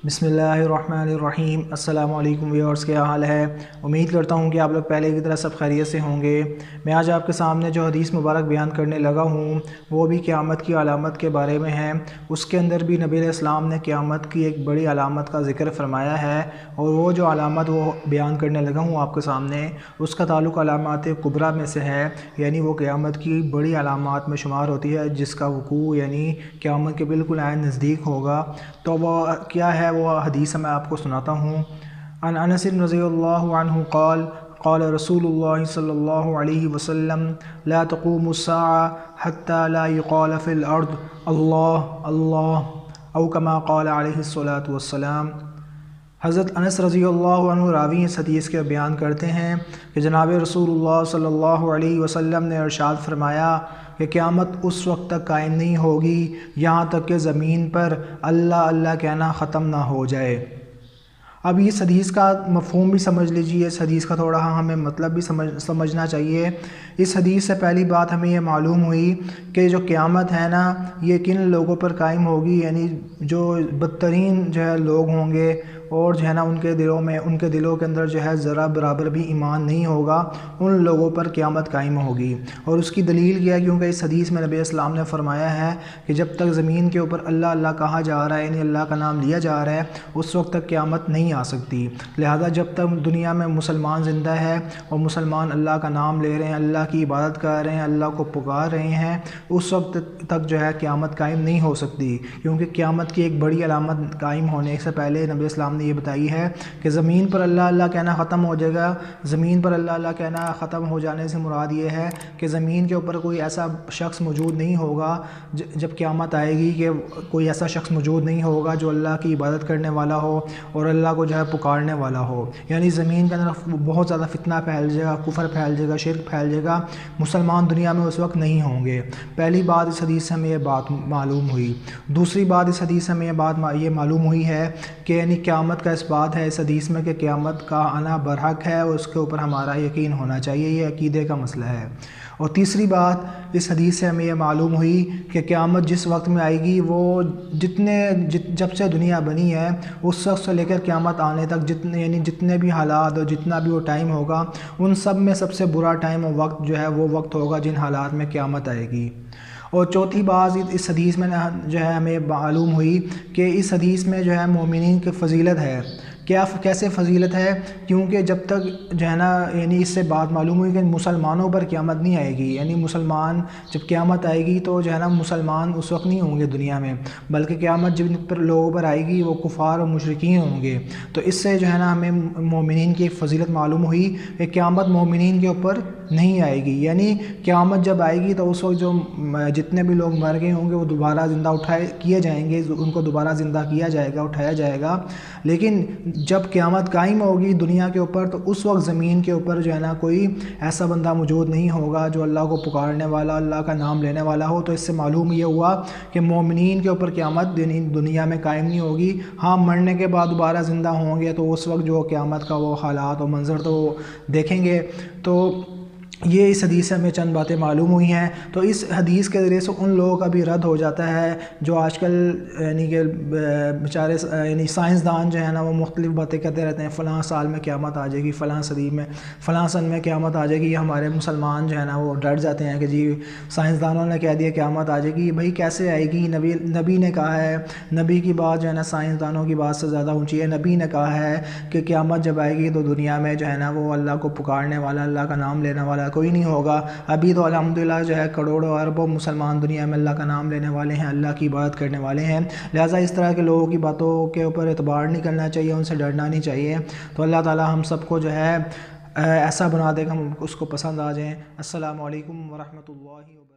بسم اللہ الرحمن الرحیم۔ السلام علیکم ویورز، کیا حال ہے؟ امید کرتا ہوں کہ آپ لوگ پہلے کی طرح سب خیریت سے ہوں گے۔ میں آج آپ کے سامنے جو حدیث مبارک بیان کرنے لگا ہوں وہ بھی قیامت کی علامت کے بارے میں ہے۔ اس کے اندر بھی نبی علیہ السلام نے قیامت کی ایک بڑی علامت کا ذکر فرمایا ہے، اور وہ جو علامت وہ بیان کرنے لگا ہوں آپ کے سامنے، اس کا تعلق علامات کبریٰ میں سے ہے، یعنی وہ قیامت کی بڑی علامات میں شمار ہوتی ہے، جس کا وقوع یعنی قیامت کے بالکل عین نزدیک ہوگا۔ تو وہ کیا ہے؟ وہ حدیث میں آپ کو سناتا ہوں۔ عن انس رضی اللہ عنہ قال قال رسول اللہ صلی اللہ علیہ وسلم لا تقوم الساعة حتى لا يقال في الارض اللہ اللہ او کما قال علیہ الصلاۃ والسلام۔ حضرت انس رضی اللہ عنہ راوی اس حدیث کے بیان کرتے ہیں کہ جناب رسول اللہ صلی اللہ علیہ وسلم نے ارشاد فرمایا کہ قیامت اس وقت تک قائم نہیں ہوگی یہاں تک کہ زمین پر اللہ اللہ کہنا ختم نہ ہو جائے۔ اب اس حدیث کا مفہوم بھی سمجھ لیجئے، اس حدیث کا تھوڑا ہمیں مطلب بھی سمجھنا چاہیے۔ اس حدیث سے پہلی بات ہمیں یہ معلوم ہوئی کہ جو قیامت ہے نا، یہ کن لوگوں پر قائم ہوگی، یعنی جو بدترین جو ہے لوگ ہوں گے، اور جو ہے نا ان کے دلوں کے اندر جو ہے ذرا برابر بھی ایمان نہیں ہوگا، ان لوگوں پر قیامت قائم ہوگی۔ اور اس کی دلیل کیا ہے؟ کیونکہ اس حدیث میں نبی اسلام نے فرمایا ہے کہ جب تک زمین کے اوپر اللہ اللہ کہا جا رہا ہے، یعنی اللہ کا نام لیا جا رہا ہے، اس وقت تک قیامت نہیں آ سکتی۔ لہذا جب تک دنیا میں مسلمان زندہ ہے اور مسلمان اللہ کا نام لے رہے ہیں، اللہ کی عبادت کر رہے ہیں، اللہ کو پکار رہے ہیں، اس وقت تک جو ہے قیامت قائم نہیں ہو سکتی، کیونکہ قیامت کی ایک بڑی علامت قائم ہونے سے پہلے نبی اسلام نے یہ بتائی ہے کہ زمین پر اللہ اللہ کہنا ختم ہو جائے گا۔ زمین پر اللہ اللہ کہنا ختم ہو جانے سے مراد یہ ہے کہ زمین کے اوپر کوئی ایسا شخص موجود نہیں ہوگا، جب قیامت آئے گی کہ کوئی ایسا شخص موجود نہیں ہوگا جو اللہ کی عبادت کرنے والا ہو اور اللہ کو جو ہے پکارنے والا ہو۔ یعنی زمین کے اندر بہت زیادہ فتنہ پھیل جائے گا، کفر پھیل جائے گا، شرک پھیل جائے گا، مسلمان دنیا میں اس وقت نہیں ہوں گے۔ پہلی بات اس حدیث سے ہمیں یہ بات معلوم ہوئی۔ دوسری بات اس حدیث سے ہمیں یہ معلوم ہوئی ہے کہ یعنی قیامت کا اس بات ہے اس حدیث میں کہ قیامت کا آنا برحق ہے، اور اس کے اوپر ہمارا یقین ہونا چاہیے، یہ عقیدے کا مسئلہ ہے۔ اور تیسری بات اس حدیث سے ہمیں یہ معلوم ہوئی کہ قیامت جس وقت میں آئے گی، وہ جب سے دنیا بنی ہے اس وقت سے لے کر قیامت آنے تک جتنے بھی حالات اور جتنا بھی وہ ٹائم ہوگا، ان سب میں سب سے برا ٹائم اور وقت جو ہے وہ وقت ہوگا جن حالات میں قیامت آئے گی۔ اور چوتھی بات اس حدیث میں جو ہے ہمیں معلوم ہوئی کہ اس حدیث میں جو ہے مومنین کی فضیلت ہے۔ کیسے فضیلت ہے؟ کیونکہ جب تک جو ہے نا، یعنی اس سے بات معلوم ہوئی کہ مسلمانوں پر قیامت نہیں آئے گی، یعنی مسلمان جب قیامت آئے گی تو جو ہے نا مسلمان اس وقت نہیں ہوں گے دنیا میں، بلکہ قیامت جن پر لوگوں پر آئے گی وہ کفار اور مشرکین ہوں گے۔ تو اس سے جو ہے نا ہمیں مومنین کی فضیلت معلوم ہوئی کہ قیامت مومنین کے اوپر نہیں آئے گی، یعنی قیامت جب آئے گی تو اس وقت جو جتنے بھی لوگ مر گئے ہوں گے وہ دوبارہ زندہ کیے جائیں گے، ان کو دوبارہ زندہ کیا جائے گا، اٹھایا جائے گا۔ لیکن جب قیامت قائم ہوگی دنیا کے اوپر تو اس وقت زمین کے اوپر جو ہے نا کوئی ایسا بندہ موجود نہیں ہوگا جو اللہ کو پکارنے والا، اللہ کا نام لینے والا ہو۔ تو اس سے معلوم یہ ہوا کہ مومنین کے اوپر قیامت دنیا میں قائم نہیں ہوگی۔ ہاں، مرنے کے بعد دوبارہ زندہ ہوں گے تو اس وقت جو قیامت کا وہ حالات اور منظر تو وہ دیکھیں گے۔ تو یہ اس حدیث سے ہمیں چند باتیں معلوم ہوئی ہیں۔ تو اس حدیث کے ذریعے سے ان لوگوں کا بھی رد ہو جاتا ہے جو آج کل یعنی کہ بیچارے یعنی سائنسدان جو ہے نا وہ مختلف باتیں کہتے رہتے ہیں، فلاں سال میں قیامت آ جائے گی، فلاں صدی میں، فلاں سن میں قیامت آ جائے گی۔ ہمارے مسلمان جو ہے نا وہ ڈر جاتے ہیں کہ جی سائنسدانوں نے کہہ دیا قیامت آ جائے گی، بھائی کیسے آئے گی؟ نبی نے کہا ہے، نبی کی بات جو ہے نا سائنسدانوں کی بات سے زیادہ اونچی ہے۔ نبی نے کہا ہے کہ قیامت جب آئے گی تو دنیا میں جو ہے نا وہ اللہ کو پکارنے والا، اللہ کا نام لینے والا کوئی نہیں ہوگا۔ ابھی تو الحمدللہ جو ہے کروڑوں اربوں مسلمان دنیا میں اللہ کا نام لینے والے ہیں، اللہ کی عبادت کرنے والے ہیں۔ لہٰذا اس طرح کے لوگوں کی باتوں کے اوپر اعتبار نہیں کرنا چاہیے، ان سے ڈرنا نہیں چاہیے۔ تو اللہ تعالی ہم سب کو جو ہے ایسا بنا دے کہ ہم اس کو پسند آ جائیں۔ السلام علیکم ورحمۃ اللہ وبرکاتہ۔